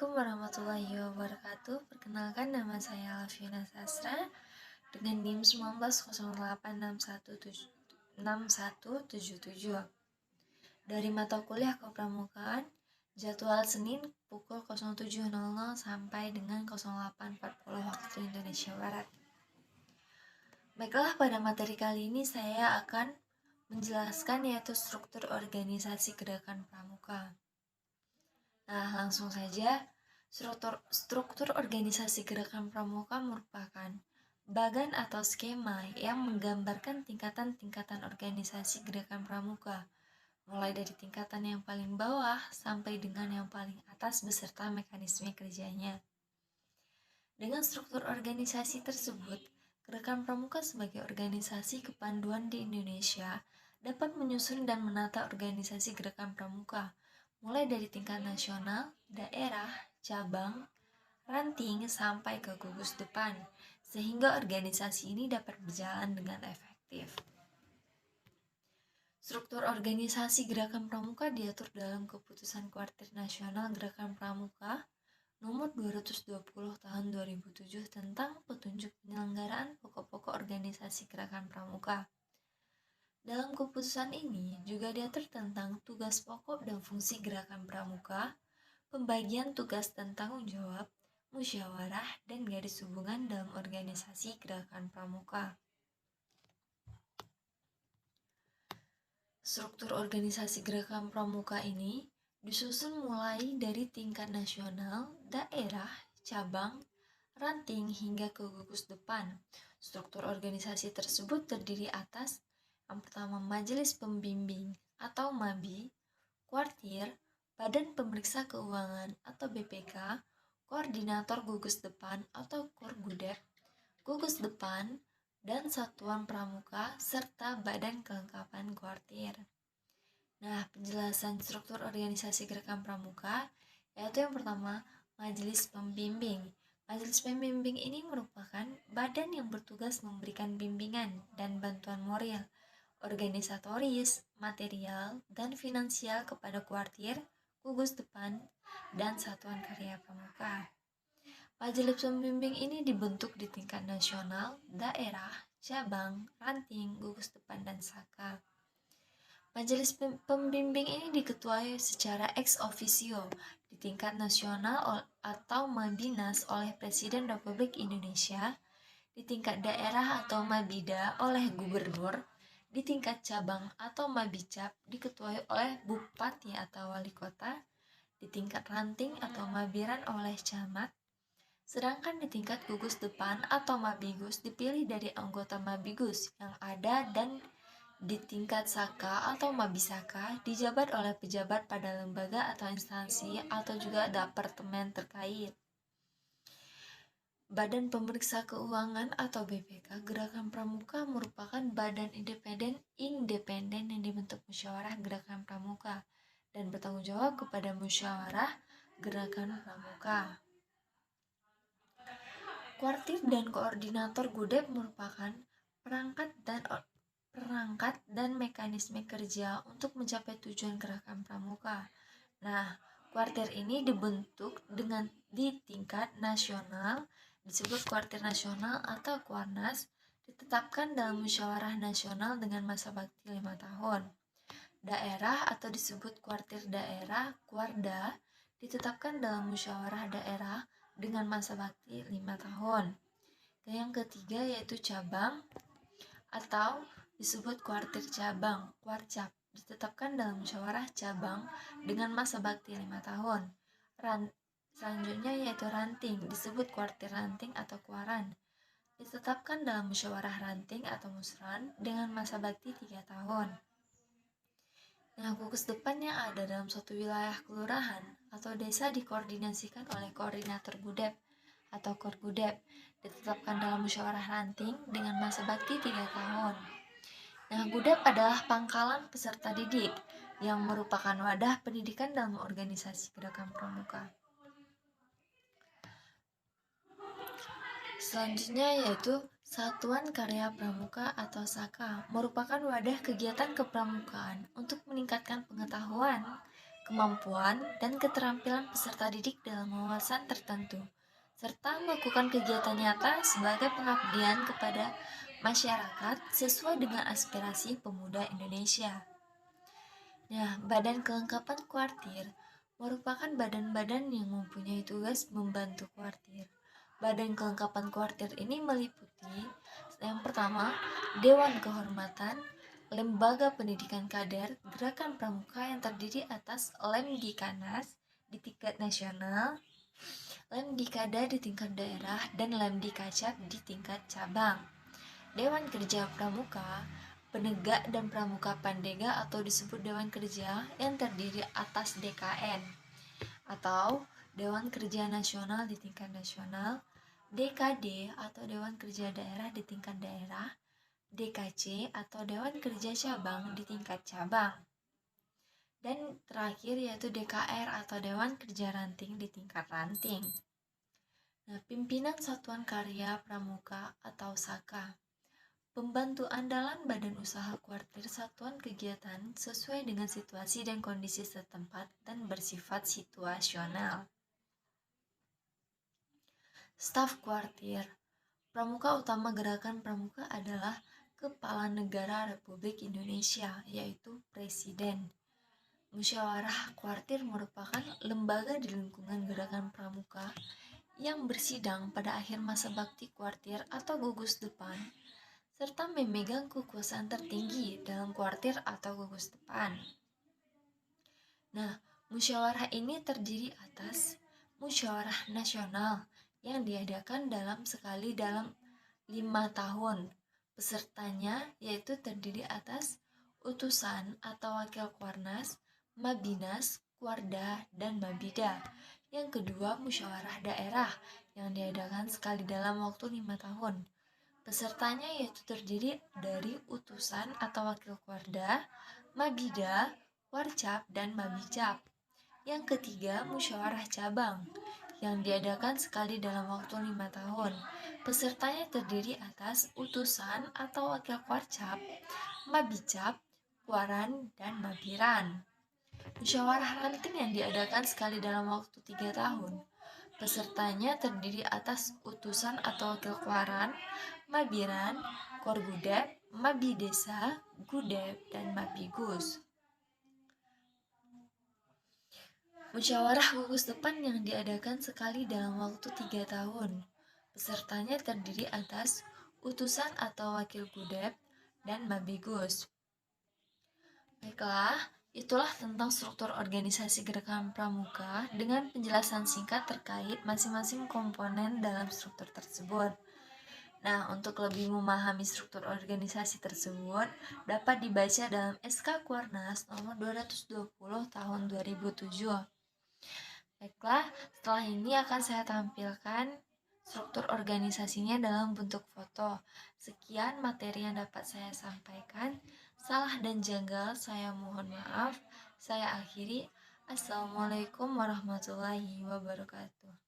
Assalamualaikum warahmatullahi wabarakatuh. Perkenalkan, nama saya Alfiana Sastra dengan NIM 19086177 dari mata kuliah Kepramukaan, jadwal Senin pukul 07.00 sampai dengan 08.40 waktu Indonesia Barat. Baiklah, pada materi kali ini saya akan menjelaskan yaitu struktur organisasi gerakan pramuka. Nah, langsung saja, struktur organisasi gerakan pramuka merupakan bagan atau skema yang menggambarkan tingkatan-tingkatan organisasi gerakan pramuka, mulai dari tingkatan yang paling bawah sampai dengan yang paling atas beserta mekanisme kerjanya. Dengan struktur organisasi tersebut, gerakan pramuka sebagai organisasi kepanduan di Indonesia dapat menyusun dan menata organisasi gerakan pramuka, mulai dari tingkat nasional, daerah, cabang, ranting, sampai ke gugus depan, sehingga organisasi ini dapat berjalan dengan efektif. Struktur organisasi gerakan pramuka diatur dalam Keputusan Kuartir Nasional Gerakan Pramuka Nomor 220 Tahun 2007 tentang petunjuk penyelenggaraan pokok-pokok organisasi gerakan pramuka. Dalam keputusan ini juga diatur tentang tugas pokok dan fungsi gerakan pramuka, pembagian tugas dan tanggung jawab, musyawarah, dan garis hubungan dalam organisasi gerakan pramuka. Struktur organisasi gerakan pramuka ini disusun mulai dari tingkat nasional, daerah, cabang, ranting, hingga ke gugus depan. Struktur organisasi tersebut terdiri atas yang pertama Majelis Pembimbing atau MABI, Kuartir, Badan Pemeriksa Keuangan atau BPK, Koordinator Gugus Depan atau Korgudep, Gugus Depan, dan Satuan Pramuka, serta Badan Kelengkapan Kuartir. Nah, penjelasan struktur organisasi gerakan pramuka yaitu yang pertama, Majelis Pembimbing. Majelis Pembimbing ini merupakan badan yang bertugas memberikan bimbingan dan bantuan moral, organisatoris, material, dan finansial kepada kuartir, gugus depan, dan satuan karya pramuka. Majelis Pembimbing ini dibentuk di tingkat nasional, daerah, cabang, ranting, gugus depan, dan saka. Majelis Pembimbing ini diketuai secara ex officio di tingkat nasional atau Mabinas oleh Presiden Republik Indonesia, di tingkat daerah atau Mabida oleh Gubernur, di tingkat cabang atau Mabicap diketuai oleh Bupati atau Wali Kota, di tingkat ranting atau Mabiran oleh Camat, sedangkan di tingkat gugus depan atau Mabigus dipilih dari anggota Mabigus yang ada, dan di tingkat saka atau Mabisaka dijabat oleh pejabat pada lembaga atau instansi atau juga departemen terkait. Badan Pemeriksa Keuangan atau BPK Gerakan Pramuka merupakan badan independen yang dibentuk musyawarah gerakan pramuka dan bertanggung jawab kepada musyawarah gerakan pramuka. Kuartir dan koordinator Gudep merupakan perangkat dan mekanisme kerja untuk mencapai tujuan gerakan pramuka. Nah, kuartir ini dibentuk di tingkat nasional, disebut kuartir nasional atau Kuarnas, ditetapkan dalam musyawarah nasional dengan masa bakti 5 tahun. Daerah atau disebut kuartir daerah, Kuarda, ditetapkan dalam musyawarah daerah dengan masa bakti 5 tahun. Dan yang ketiga yaitu cabang atau disebut kuartir cabang, Kuarcap, ditetapkan dalam musyawarah cabang dengan masa bakti 5 tahun. Selanjutnya yaitu ranting, disebut kuartir ranting atau Kuaran, ditetapkan dalam musyawarah ranting atau musran dengan masa bakti 3 tahun. Nah, gugus depan yang ada dalam suatu wilayah kelurahan atau desa dikoordinasikan oleh koordinator Gudep atau Korgudep, ditetapkan dalam musyawarah ranting dengan masa bakti 3 tahun. Nah, Gudep adalah pangkalan peserta didik yang merupakan wadah pendidikan dalam organisasi gerakan pramuka. Selanjutnya yaitu Satuan Karya Pramuka atau SAKA, merupakan wadah kegiatan kepramukaan untuk meningkatkan pengetahuan, kemampuan, dan keterampilan peserta didik dalam wawasan tertentu, serta melakukan kegiatan nyata sebagai pengabdian kepada masyarakat sesuai dengan aspirasi pemuda Indonesia. Nah, badan kelengkapan kuartir merupakan badan-badan yang mempunyai tugas membantu kuartir. Badan kelengkapan kuartir ini meliputi yang pertama, Dewan Kehormatan, Lembaga Pendidikan Kader, Gerakan Pramuka yang terdiri atas Lemdikanas di tingkat nasional, Lemdikada di tingkat daerah, dan Lemdikacap di tingkat cabang. Dewan Kerja Pramuka, penegak dan pramuka Pandega atau disebut Dewan Kerja yang terdiri atas DKN atau Dewan Kerja Nasional di tingkat nasional, DKD atau Dewan Kerja Daerah di tingkat daerah, DKC atau Dewan Kerja Cabang di tingkat cabang. Dan terakhir yaitu DKR atau Dewan Kerja Ranting di tingkat ranting. Nah, pimpinan Satuan Karya Pramuka atau SAKA. Pembantu andalan badan usaha kuartir satuan kegiatan sesuai dengan situasi dan kondisi setempat dan bersifat situasional. Staf kuartir. Pramuka utama gerakan pramuka adalah Kepala Negara Republik Indonesia, yaitu Presiden. Musyawarah kuartir merupakan lembaga di lingkungan gerakan pramuka yang bersidang pada akhir masa bakti kuartir atau gugus depan, serta memegang kekuasaan tertinggi dalam kuartir atau gugus depan. Nah, musyawarah ini terdiri atas musyawarah nasional yang diadakan sekali dalam 5 tahun. Pesertanya yaitu terdiri atas utusan atau wakil kuarnas, mabinas, kuarda, dan mabida. Yang kedua, musyawarah daerah yang diadakan sekali dalam waktu 5 tahun. Pesertanya yaitu terdiri dari utusan atau wakil kuarda, mabida, warcap, dan mabicap. Yang ketiga, musyawarah cabang yang diadakan sekali dalam waktu 5 tahun. Pesertanya terdiri atas utusan atau wakil warcap, mabicap, kuaran, dan mabiran. Musyawarah ranting yang diadakan sekali dalam waktu 3 tahun. Pesertanya terdiri atas utusan atau wakil kuaran, mabiran, korgudep, mabidesa, gudep, dan mabigus. Musyawarah gugus depan yang diadakan sekali dalam waktu 3 tahun. Pesertanya terdiri atas utusan atau wakil gudep dan mabigus. Baiklah, itulah tentang struktur organisasi gerakan pramuka dengan penjelasan singkat terkait masing-masing komponen dalam struktur tersebut. Nah, untuk lebih memahami struktur organisasi tersebut dapat dibaca dalam SK Kuarnas nomor 220 tahun 2007. Baiklah, setelah ini akan saya tampilkan struktur organisasinya dalam bentuk foto. Sekian materi yang dapat saya sampaikan. Salah dan janggal saya mohon maaf. Saya akhiri. Assalamualaikum warahmatullahi wabarakatuh.